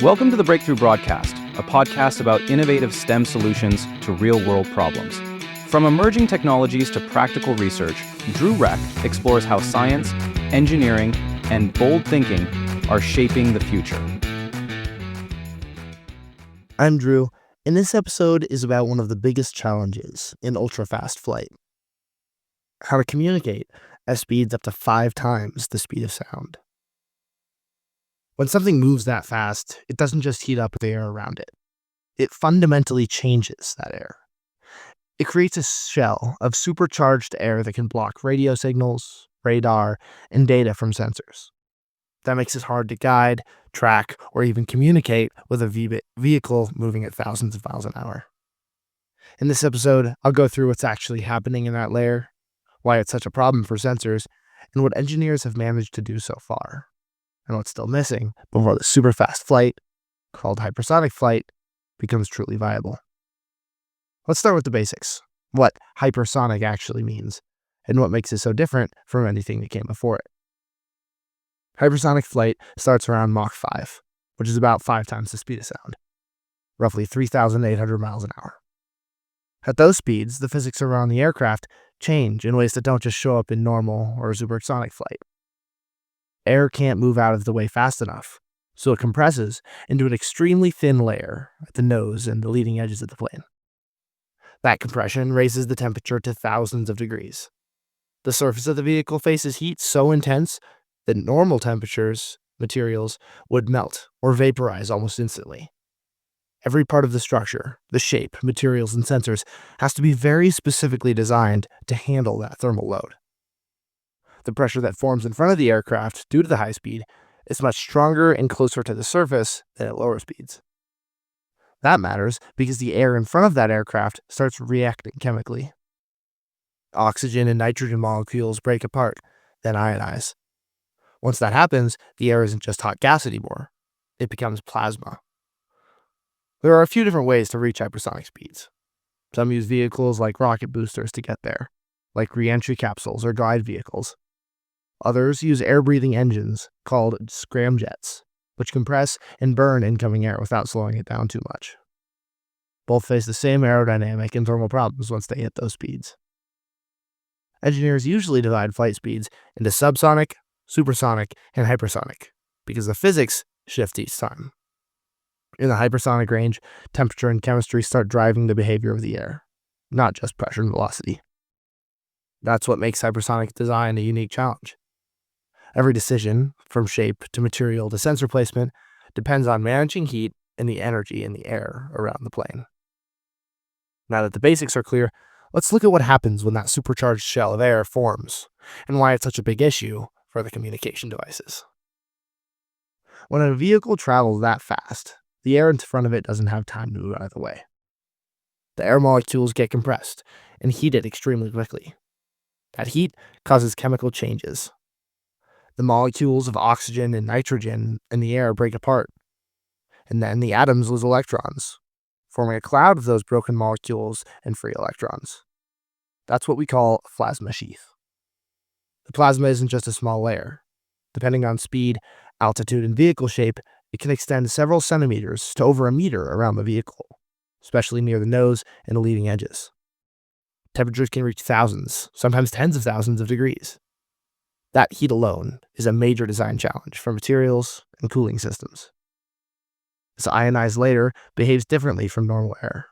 Welcome to the Breakthrough Broadcast, a podcast about innovative STEM solutions to real-world problems. From emerging technologies to practical research, Drew Reck explores how science, engineering, and bold thinking are shaping the future. I'm Drew, and this episode is about one of the biggest challenges in ultra-fast flight: how to communicate at speeds up to 5 times the speed of sound. When something moves that fast, it doesn't just heat up the air around it. It fundamentally changes that air. It creates a shell of supercharged air that can block radio signals, radar, and data from sensors. That makes it hard to guide, track, or even communicate with a vehicle moving at thousands of miles an hour. In this episode, I'll go through what's actually happening in that layer, why it's such a problem for sensors, and what engineers have managed to do so far, and what's still missing before the super fast flight, called hypersonic flight, becomes truly viable. Let's start with the basics: what hypersonic actually means, and what makes it so different from anything that came before it. Hypersonic flight starts around Mach 5, which is about 5 times the speed of sound, roughly 3,800 miles an hour. At those speeds, the physics around the aircraft change in ways that don't just show up in normal or supersonic flight. Air can't move out of the way fast enough, so it compresses into an extremely thin layer at the nose and the leading edges of the plane. That compression raises the temperature to thousands of degrees. The surface of the vehicle faces heat so intense that normal temperatures materials would melt or vaporize almost instantly. Every part of the structure, the shape, materials, and sensors has to be very specifically designed to handle that thermal load. The pressure that forms in front of the aircraft due to the high speed is much stronger and closer to the surface than at lower speeds. That matters because the air in front of that aircraft starts reacting chemically. Oxygen and nitrogen molecules break apart, then ionize. Once that happens, the air isn't just hot gas anymore. It becomes plasma. There are a few different ways to reach hypersonic speeds. Some use vehicles like rocket boosters to get there, like re-entry capsules or glide vehicles. Others use air-breathing engines called scramjets, which compress and burn incoming air without slowing it down too much. Both face the same aerodynamic and thermal problems once they hit those speeds. Engineers usually divide flight speeds into subsonic, supersonic, and hypersonic because the physics shift each time. In the hypersonic range, temperature and chemistry start driving the behavior of the air, not just pressure and velocity. That's what makes hypersonic design a unique challenge. Every decision, from shape to material to sensor placement, depends on managing heat and the energy in the air around the plane. Now that the basics are clear, let's look at what happens when that supercharged shell of air forms, and why it's such a big issue for the communication devices. When a vehicle travels that fast, the air in front of it doesn't have time to move out of the way. The air molecules get compressed and heated extremely quickly. That heat causes chemical changes. The molecules of oxygen and nitrogen in the air break apart, and then the atoms lose electrons, forming a cloud of those broken molecules and free electrons. That's what we call a plasma sheath. The plasma isn't just a small layer. Depending on speed, altitude, and vehicle shape, it can extend several centimeters to over a meter around the vehicle, especially near the nose and the leading edges. Temperatures can reach thousands, sometimes tens of thousands of degrees. That heat alone is a major design challenge for materials and cooling systems. This ionized layer behaves differently from normal air.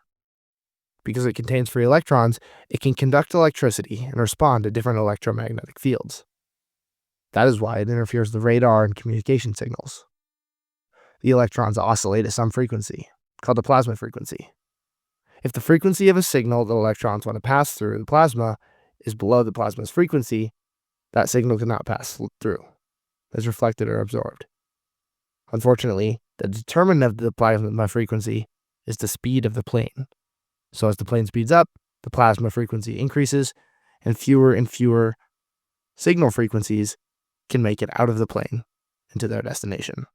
Because it contains free electrons, it can conduct electricity and respond to different electromagnetic fields. That is why it interferes with radar and communication signals. The electrons oscillate at some frequency, called the plasma frequency. If the frequency of a signal that electrons want to pass through the plasma is below the plasma's frequency, that signal cannot pass through, as reflected or absorbed. Unfortunately, the determinant of the plasma frequency is the speed of the plane. So as the plane speeds up, the plasma frequency increases, and fewer signal frequencies can make it out of the plane and to their destination.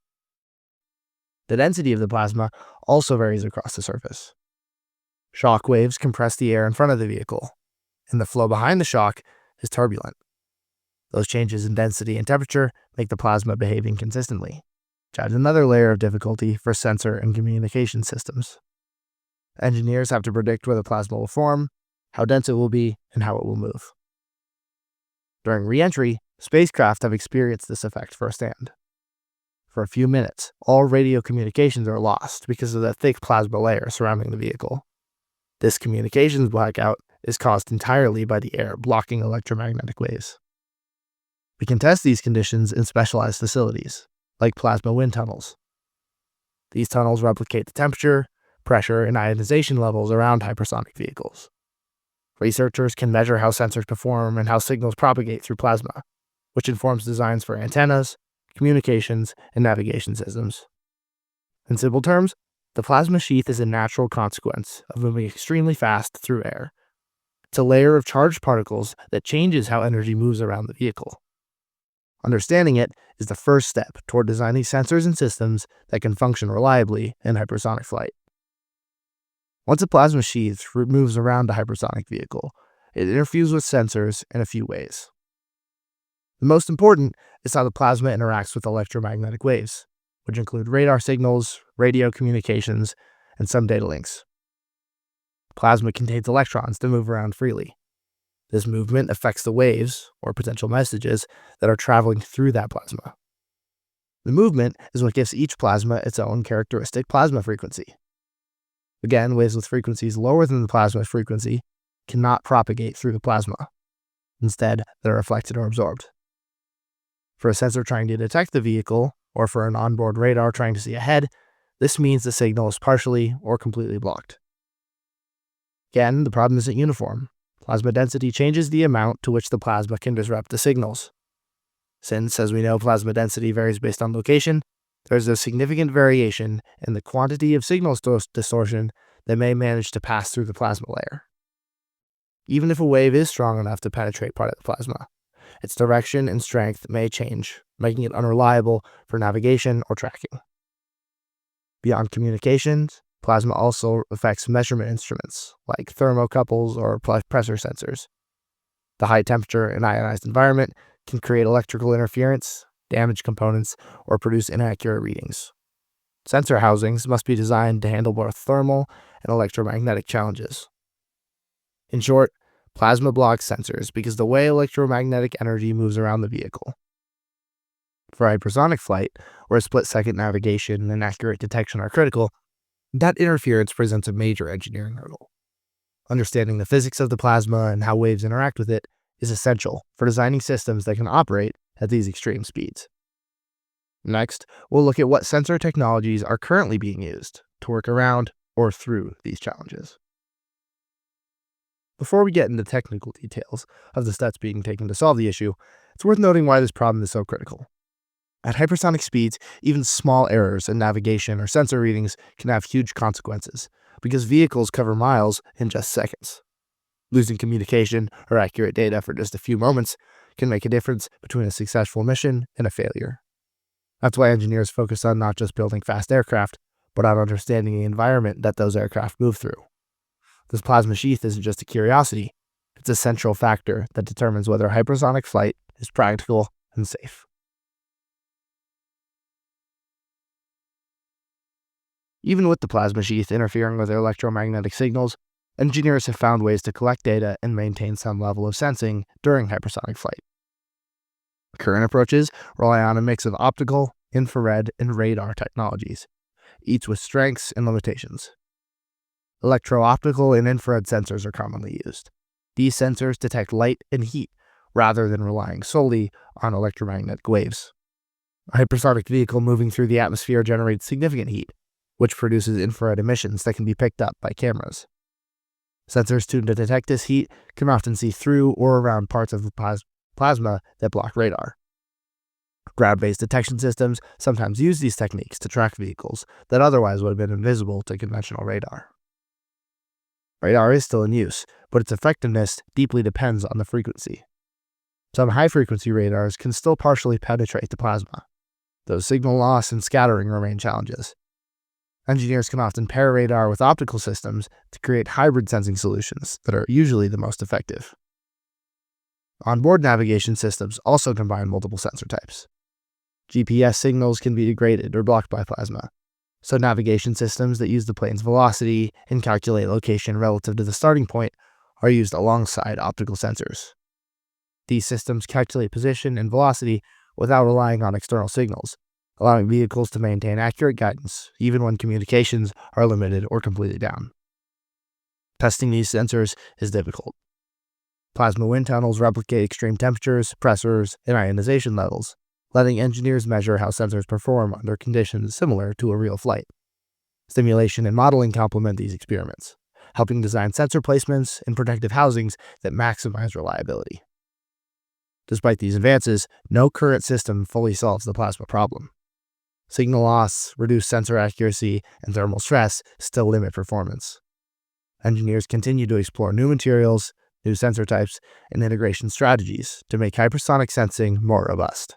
The density of the plasma also varies across the surface. Shock waves compress the air in front of the vehicle, and the flow behind the shock is turbulent. Those changes in density and temperature make the plasma behave inconsistently. which adds another layer of difficulty for sensor and communication systems. Engineers have to predict where the plasma will form, how dense it will be, and how it will move. During re-entry, spacecraft have experienced this effect firsthand. For a few minutes, all radio communications are lost because of the thick plasma layer surrounding the vehicle. This communications blackout is caused entirely by the air blocking electromagnetic waves. We can test these conditions in specialized facilities, like plasma wind tunnels. These tunnels replicate the temperature, pressure, and ionization levels around hypersonic vehicles. Researchers can measure how sensors perform and how signals propagate through plasma, which informs designs for antennas, communications, and navigation systems. In simple terms, the plasma sheath is a natural consequence of moving extremely fast through air. It's a layer of charged particles that changes how energy moves around the vehicle. Understanding it is the first step toward designing sensors and systems that can function reliably in hypersonic flight. Once a plasma sheath moves around a hypersonic vehicle, it interferes with sensors in a few ways. The most important is how the plasma interacts with electromagnetic waves, which include radar signals, radio communications, and some data links. Plasma contains electrons that move around freely. This movement affects the waves, or potential messages, that are traveling through that plasma. The movement is what gives each plasma its own characteristic plasma frequency. Again, waves with frequencies lower than the plasma frequency cannot propagate through the plasma. Instead, they're reflected or absorbed. For a sensor trying to detect the vehicle, or for an onboard radar trying to see ahead, this means the signal is partially or completely blocked. Again, the problem isn't uniform. Plasma density changes the amount to which the plasma can disrupt the signals. Since, as we know, plasma density varies based on location, there's a significant variation in the quantity of signal distortion that may manage to pass through the plasma layer. Even if a wave is strong enough to penetrate part of the plasma, its direction and strength may change, making it unreliable for navigation or tracking. Beyond communications, plasma also affects measurement instruments, like thermocouples or pressure sensors. The high temperature and ionized environment can create electrical interference, damage components, or produce inaccurate readings. Sensor housings must be designed to handle both thermal and electromagnetic challenges. In short, plasma blocks sensors because the way electromagnetic energy moves around the vehicle. For hypersonic flight, where split-second navigation and accurate detection are critical, that interference presents a major engineering hurdle. Understanding the physics of the plasma and how waves interact with it is essential for designing systems that can operate at these extreme speeds. Next, we'll look at what sensor technologies are currently being used to work around or through these challenges. Before we get into technical details of the steps being taken to solve the issue, it's worth noting why this problem is so critical. At hypersonic speeds, even small errors in navigation or sensor readings can have huge consequences, because vehicles cover miles in just seconds. Losing communication or accurate data for just a few moments can make a difference between a successful mission and a failure. That's why engineers focus on not just building fast aircraft, but on understanding the environment that those aircraft move through. This plasma sheath isn't just a curiosity, it's a central factor that determines whether hypersonic flight is practical and safe. Even with the plasma sheath interfering with electromagnetic signals, engineers have found ways to collect data and maintain some level of sensing during hypersonic flight. Current approaches rely on a mix of optical, infrared, and radar technologies, each with strengths and limitations. Electro-optical and infrared sensors are commonly used. These sensors detect light and heat rather than relying solely on electromagnetic waves. A hypersonic vehicle moving through the atmosphere generates significant heat, which produces infrared emissions that can be picked up by cameras. Sensors tuned to detect this heat can often see through or around parts of the plasma that block radar. Ground-based detection systems sometimes use these techniques to track vehicles that otherwise would have been invisible to conventional radar. Radar is still in use, but its effectiveness deeply depends on the frequency. Some high-frequency radars can still partially penetrate the plasma, though signal loss and scattering remain challenges. Engineers can often pair radar with optical systems to create hybrid sensing solutions that are usually the most effective. Onboard navigation systems also combine multiple sensor types. GPS signals can be degraded or blocked by plasma, so navigation systems that use the plane's velocity and calculate location relative to the starting point are used alongside optical sensors. These systems calculate position and velocity without relying on external signals, allowing vehicles to maintain accurate guidance even when communications are limited or completely down. Testing these sensors is difficult. Plasma wind tunnels replicate extreme temperatures, pressures, and ionization levels, letting engineers measure how sensors perform under conditions similar to a real flight. Simulation and modeling complement these experiments, helping design sensor placements and protective housings that maximize reliability. Despite these advances, no current system fully solves the plasma problem. Signal loss, reduced sensor accuracy, and thermal stress still limit performance. Engineers continue to explore new materials, new sensor types, and integration strategies to make hypersonic sensing more robust.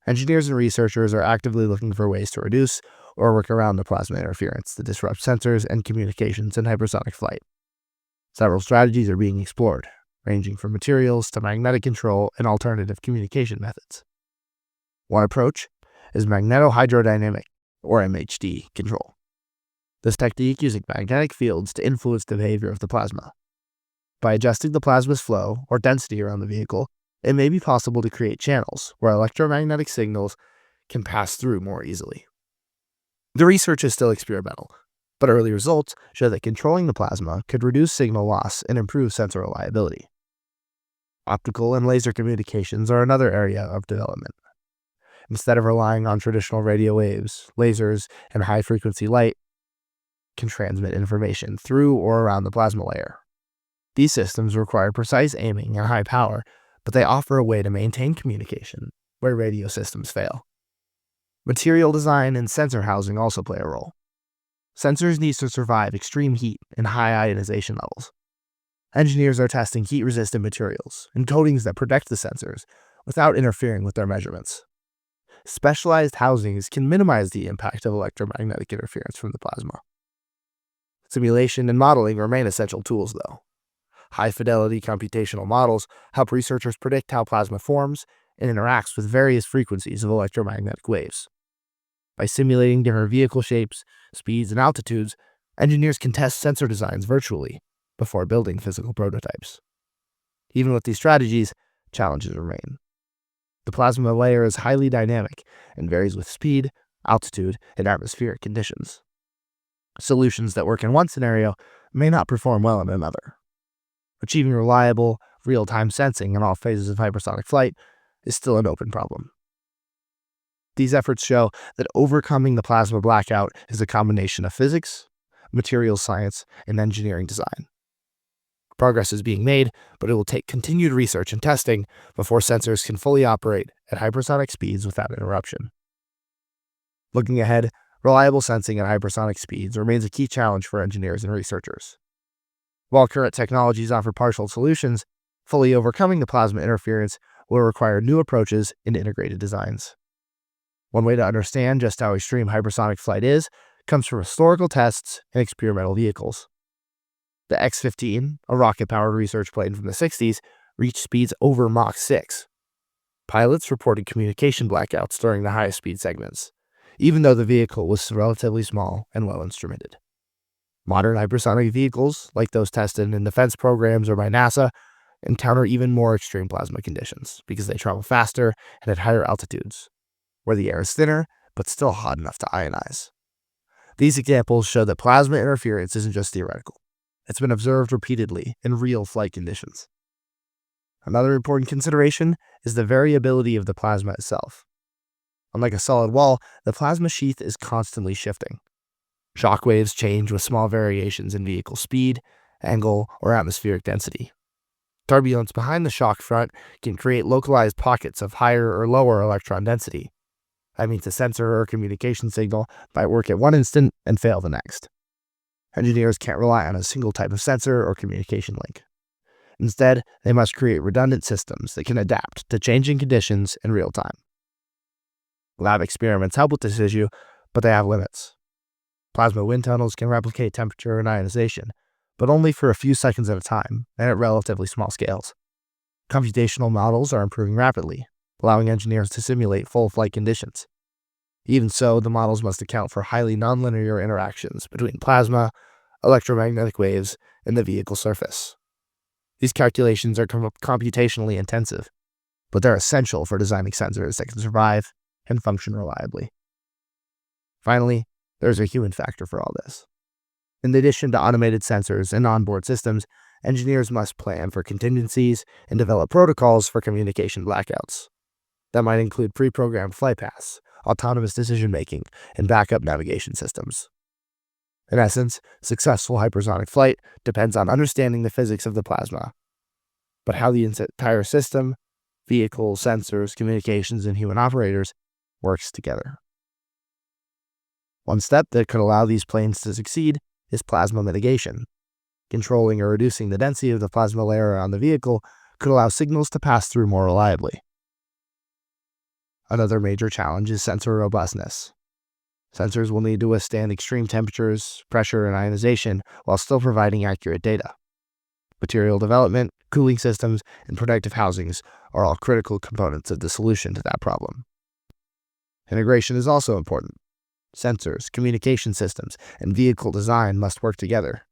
Engineers and researchers are actively looking for ways to reduce or work around the plasma interference that disrupts sensors and communications in hypersonic flight. Several strategies are being explored, ranging from materials to magnetic control and alternative communication methods. One approach is magnetohydrodynamic, or MHD, control. This technique uses magnetic fields to influence the behavior of the plasma. By adjusting the plasma's flow or density around the vehicle, it may be possible to create channels where electromagnetic signals can pass through more easily. The research is still experimental, but early results show that controlling the plasma could reduce signal loss and improve sensor reliability. Optical and laser communications are another area of development. Instead of relying on traditional radio waves, lasers and high-frequency light can transmit information through or around the plasma layer. These systems require precise aiming and high power, but they offer a way to maintain communication where radio systems fail. Material design and sensor housing also play a role. Sensors need to survive extreme heat and high ionization levels. Engineers are testing heat-resistant materials and coatings that protect the sensors without interfering with their measurements. Specialized housings can minimize the impact of electromagnetic interference from the plasma. Simulation and modeling remain essential tools, though. High-fidelity computational models help researchers predict how plasma forms and interacts with various frequencies of electromagnetic waves. By simulating different vehicle shapes, speeds, and altitudes, engineers can test sensor designs virtually before building physical prototypes. Even with these strategies, challenges remain. The plasma layer is highly dynamic and varies with speed, altitude, and atmospheric conditions. Solutions that work in one scenario may not perform well in another. Achieving reliable, real-time sensing in all phases of hypersonic flight is still an open problem. These efforts show that overcoming the plasma blackout is a combination of physics, materials science, and engineering design. Progress is being made, but it will take continued research and testing before sensors can fully operate at hypersonic speeds without interruption. Looking ahead, reliable sensing at hypersonic speeds remains a key challenge for engineers and researchers. While current technologies offer partial solutions, fully overcoming the plasma interference will require new approaches and integrated designs. One way to understand just how extreme hypersonic flight is comes from historical tests and experimental vehicles. The X-15, a rocket-powered research plane from the 60s, reached speeds over Mach 6. Pilots reported communication blackouts during the highest speed segments, even though the vehicle was relatively small and well instrumented. Modern hypersonic vehicles, like those tested in defense programs or by NASA, encounter even more extreme plasma conditions because they travel faster and at higher altitudes, where the air is thinner but still hot enough to ionize. These examples show that plasma interference isn't just theoretical. It's been observed repeatedly in real flight conditions. Another important consideration is the variability of the plasma itself. Unlike a solid wall, the plasma sheath is constantly shifting. Shock waves change with small variations in vehicle speed, angle, or atmospheric density. Turbulence behind the shock front can create localized pockets of higher or lower electron density. That means a sensor or communication signal might work at one instant and fail the next. Engineers can't rely on a single type of sensor or communication link. Instead, they must create redundant systems that can adapt to changing conditions in real time. Lab experiments help with this issue, but they have limits. Plasma wind tunnels can replicate temperature and ionization, but only for a few seconds at a time and at relatively small scales. Computational models are improving rapidly, allowing engineers to simulate full flight conditions. Even so, the models must account for highly nonlinear interactions between plasma, electromagnetic waves, and the vehicle surface. These calculations are computationally intensive, but they're essential for designing sensors that can survive and function reliably. Finally, there's a human factor for all this. In addition to automated sensors and onboard systems, engineers must plan for contingencies and develop protocols for communication blackouts. That might include pre-programmed flight paths, autonomous decision-making, and backup navigation systems. In essence, successful hypersonic flight depends on understanding the physics of the plasma, but how the entire system, vehicles, sensors, communications, and human operators works together. One step that could allow these planes to succeed is plasma mitigation. Controlling or reducing the density of the plasma layer around the vehicle could allow signals to pass through more reliably. Another major challenge is sensor robustness. Sensors will need to withstand extreme temperatures, pressure, and ionization while still providing accurate data. Material development, cooling systems, and protective housings are all critical components of the solution to that problem. Integration is also important. Sensors, communication systems, and vehicle design must work together.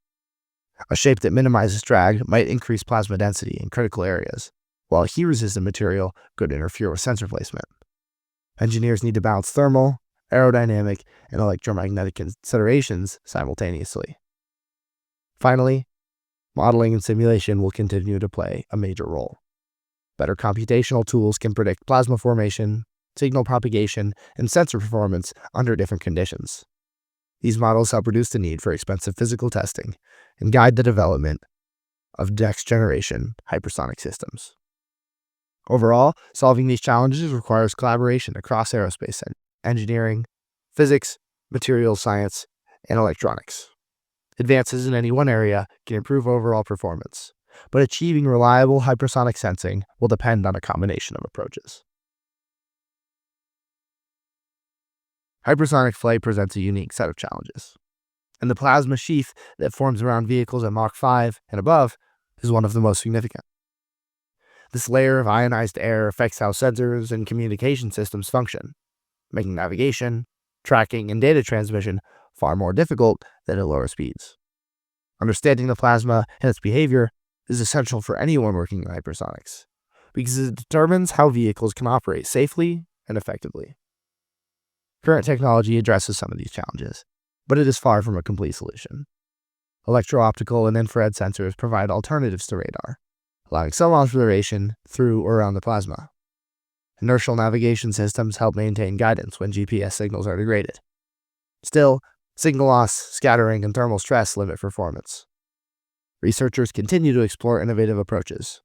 A shape that minimizes drag might increase plasma density in critical areas, while a heat-resistant material could interfere with sensor placement. Engineers need to balance thermal, aerodynamic, and electromagnetic considerations simultaneously. Finally, modeling and simulation will continue to play a major role. Better computational tools can predict plasma formation, signal propagation, and sensor performance under different conditions. These models help reduce the need for expensive physical testing and guide the development of next-generation hypersonic systems. Overall, solving these challenges requires collaboration across aerospace engineering, physics, materials science, and electronics. Advances in any one area can improve overall performance, but achieving reliable hypersonic sensing will depend on a combination of approaches. Hypersonic flight presents a unique set of challenges, and the plasma sheath that forms around vehicles at Mach 5 and above is one of the most significant. This layer of ionized air affects how sensors and communication systems function, making navigation, tracking, and data transmission far more difficult than at lower speeds. Understanding the plasma and its behavior is essential for anyone working in hypersonics, because it determines how vehicles can operate safely and effectively. Current technology addresses some of these challenges, but it is far from a complete solution. Electro-optical and infrared sensors provide alternatives to radar, allowing some observation through or around the plasma. Inertial navigation systems help maintain guidance when GPS signals are degraded. Still, signal loss, scattering, and thermal stress limit performance. Researchers continue to explore innovative approaches,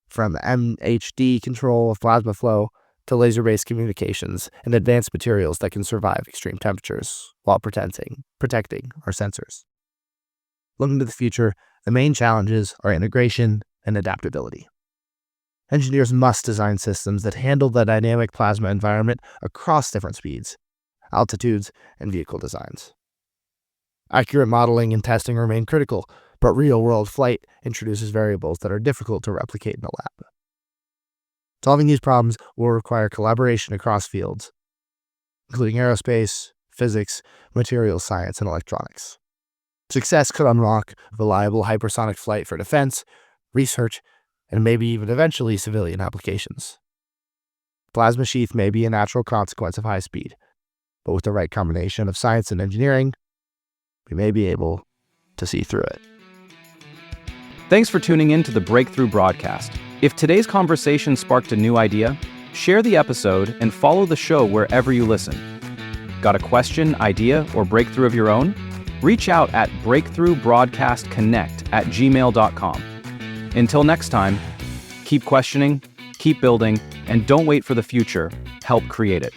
from MHD control of plasma flow to laser-based communications and advanced materials that can survive extreme temperatures while protecting our sensors. Looking to the future, the main challenges are integration and adaptability. Engineers must design systems that handle the dynamic plasma environment across different speeds, altitudes, and vehicle designs. Accurate modeling and testing remain critical, but real-world flight introduces variables that are difficult to replicate in a lab. Solving these problems will require collaboration across fields, including aerospace, physics, materials science, and electronics. Success could unlock reliable hypersonic flight for defense, research, and maybe even eventually civilian applications. Plasma sheath may be a natural consequence of high speed, but with the right combination of science and engineering, we may be able to see through it. Thanks for tuning in to the Breakthrough broadcast. If today's conversation sparked a new idea, share the episode and follow the show wherever you listen. Got a question, idea, or breakthrough of your own? Reach out at breakthroughbroadcastconnect@gmail.com. Until next time, keep questioning, keep building, and don't wait for the future. Help create it.